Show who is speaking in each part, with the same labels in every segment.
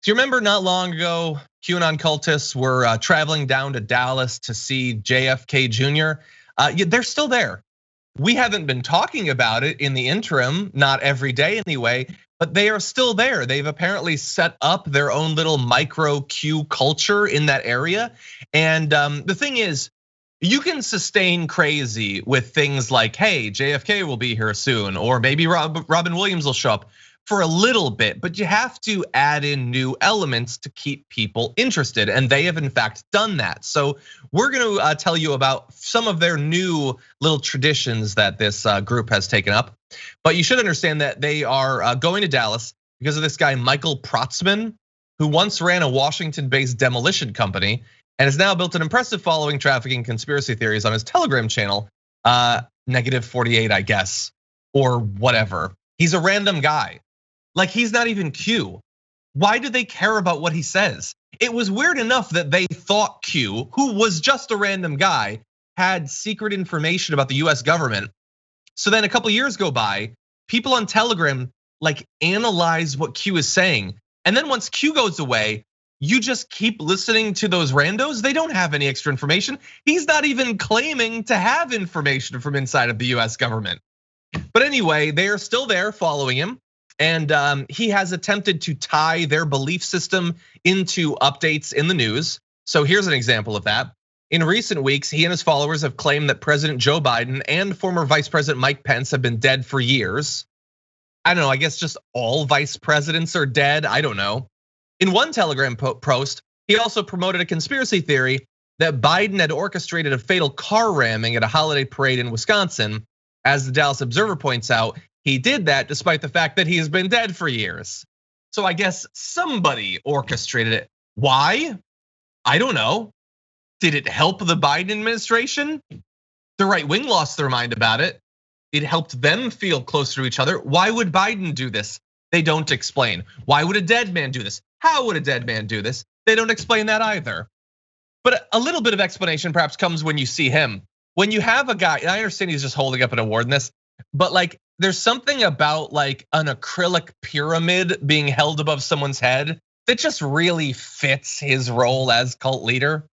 Speaker 1: Do you remember not long ago, QAnon cultists were traveling down to Dallas to see JFK Jr.? Yeah, they're still there. We haven't been talking about it in the interim, not every day anyway, but they are still there. They've apparently set up their own little micro Q culture in that area. And the thing is, you can sustain crazy with things like, hey, JFK will be here soon, or maybe Robin Williams will show up for a little bit, but you have to add in new elements to keep people interested. And they have in fact done that. So we're gonna tell you about some of their new little traditions that this group has taken up. But you should understand that they are going to Dallas because of this guy, Michael Protzman, who once ran a Washington-based demolition company and has now built an impressive following trafficking conspiracy theories on his Telegram channel, -48, I guess, or whatever. He's a random guy. Like, he's not even Q. Why do they care about what he says? It was weird enough that they thought Q, who was just a random guy, had secret information about the US government. So then a couple years go by, people on Telegram like analyze what Q is saying. And then once Q goes away, you just keep listening to those randos. They don't have any extra information. He's not even claiming to have information from inside of the US government. But anyway, they are still there following him. And he has attempted to tie their belief system into updates in the news. So here's an example of that. In recent weeks, he and his followers have claimed that President Joe Biden and former Vice President Mike Pence have been dead for years. I don't know, I guess just all vice presidents are dead, I don't know. In one Telegram post, he also promoted a conspiracy theory that Biden had orchestrated a fatal car ramming at a holiday parade in Wisconsin. As the Dallas Observer points out, he did that despite the fact that he has been dead for years. So I guess somebody orchestrated it. Why? I don't know. Did it help the Biden administration? The right wing lost their mind about it. It helped them feel closer to each other. Why would Biden do this? They don't explain. Why would a dead man do this? How would a dead man do this? They don't explain that either. But a little bit of explanation perhaps comes when you see him. When you have a guy, and I understand he's just holding up an award in this, but like there's something about like an acrylic pyramid being held above someone's head that just really fits his role as cult leader.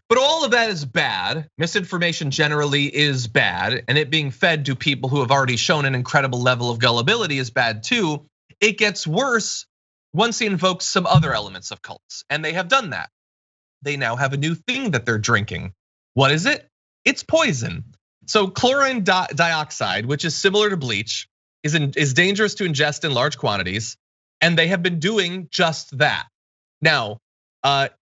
Speaker 1: But all of that is bad. Misinformation generally is bad, and it being fed to people who have already shown an incredible level of gullibility is bad too. It gets worse once he invokes some other elements of cults, and they have done that. They now have a new thing that they're drinking. What is it? It's poison. So chlorine dioxide, which is similar to bleach, is dangerous to ingest in large quantities, and they have been doing just that. Now,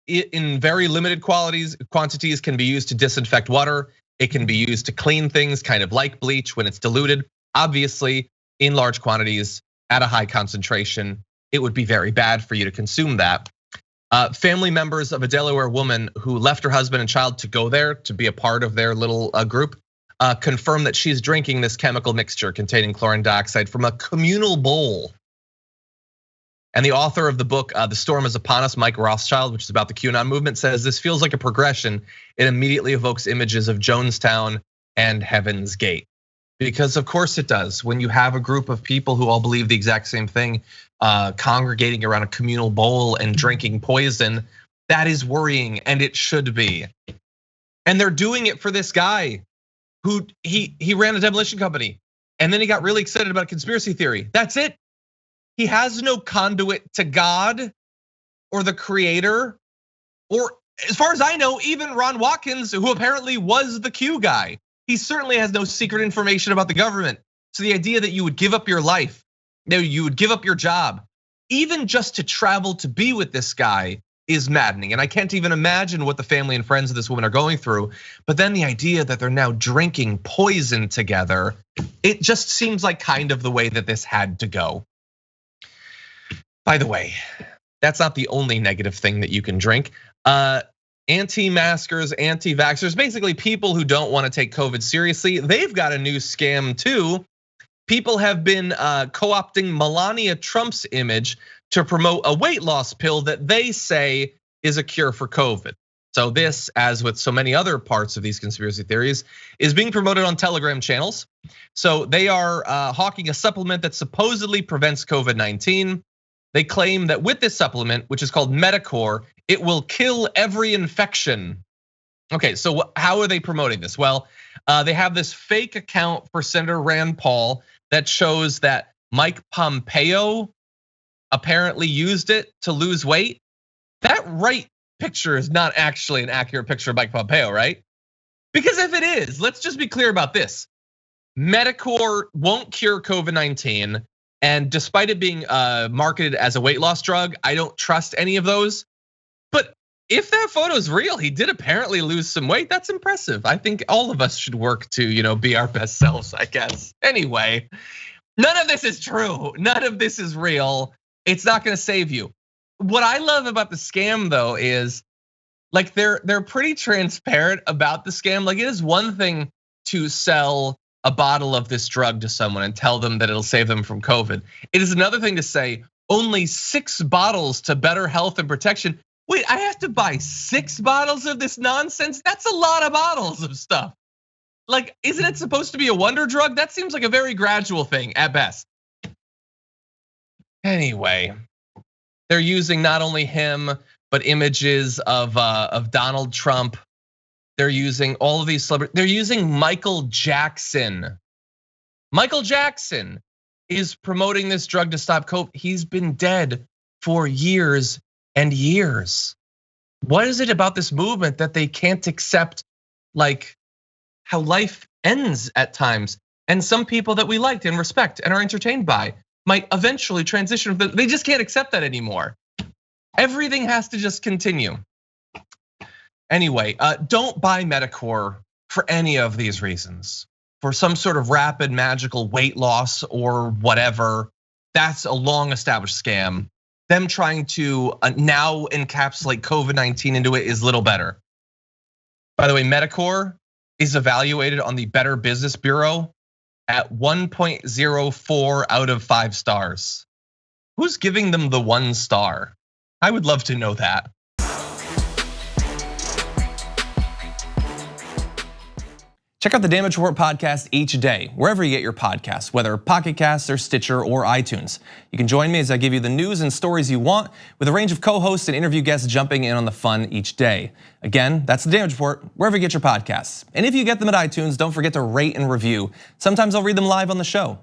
Speaker 1: in very limited quantities can be used to disinfect water. It can be used to clean things, kind of like bleach when it's diluted. Obviously, in large quantities at a high concentration, it would be very bad for you to consume that. Family members of a Delaware woman who left her husband and child to go there to be a part of their little group confirmed that she's drinking this chemical mixture containing chlorine dioxide from a communal bowl. And the author of the book, The Storm is Upon Us, Mike Rothschild, which is about the QAnon movement, says this feels like a progression. It immediately evokes images of Jonestown and Heaven's Gate. Because of course it does. When you have a group of people who all believe the exact same thing, congregating around a communal bowl and drinking poison, that is worrying, and it should be. And they're doing it for this guy who he ran a demolition company, and then he got really excited about a conspiracy theory. That's it. He has no conduit to God or the creator, or as far as I know, even Ron Watkins, who apparently was the Q guy. He certainly has no secret information about the government. So the idea that you would give up your life, you would give up your job, even just to travel to be with this guy is maddening. And I can't even imagine what the family and friends of this woman are going through. But then the idea that they're now drinking poison together, it just seems like kind of the way that this had to go. By the way, that's not the only negative thing that you can drink. Anti-maskers, anti-vaxxers, basically people who don't want to take COVID seriously, they've got a new scam too. People have been co-opting Melania Trump's image to promote a weight loss pill that they say is a cure for COVID. So this, as with so many other parts of these conspiracy theories, is being promoted on Telegram channels. So they are hawking a supplement that supposedly prevents COVID-19. They claim that with this supplement, which is called Medicor, it will kill every infection. Okay, so how are they promoting this? Well, they have this fake account for Senator Rand Paul that shows that Mike Pompeo apparently used it to lose weight. That right picture is not actually an accurate picture of Mike Pompeo, right? Because if it is, let's just be clear about this. Medicor won't cure COVID-19, and despite it being marketed as a weight loss drug, I don't trust any of those. But if that photo is real, he did apparently lose some weight. That's impressive. I think all of us should work to, be our best selves, I guess. Anyway, none of this is true. None of this is real. It's not gonna save you. What I love about the scam though is like they're pretty transparent about the scam. Like it is one thing to sell a bottle of this drug to someone and tell them that it'll save them from COVID. It is another thing to say only 6 bottles to better health and protection. Wait, I have to buy 6 bottles of this nonsense? That's a lot of bottles of stuff. Like, isn't it supposed to be a wonder drug? That seems like a very gradual thing at best. Anyway, they're using not only him, but images of Donald Trump. They're using all of these celebrities. They're using Michael Jackson. Michael Jackson is promoting this drug to stop COVID. He's been dead for years and years. What is it about this movement that they can't accept, like how life ends at times? And some people that we liked and respect and are entertained by might eventually transition. They just can't accept that anymore. Everything has to just continue. Anyway, don't buy Medicor for any of these reasons. For some sort of rapid magical weight loss or whatever, that's a long established scam. Them trying to now encapsulate COVID-19 into it is little better. By the way, Medicor is evaluated on the Better Business Bureau at 1.04 out of 5 stars. Who's giving them the 1 star? I would love to know that.
Speaker 2: Check out the Damage Report podcast each day, wherever you get your podcasts, whether Pocket Casts or Stitcher or iTunes. You can join me as I give you the news and stories you want, with a range of co-hosts and interview guests jumping in on the fun each day. Again, that's the Damage Report, wherever you get your podcasts. And if you get them at iTunes, don't forget to rate and review. Sometimes I'll read them live on the show.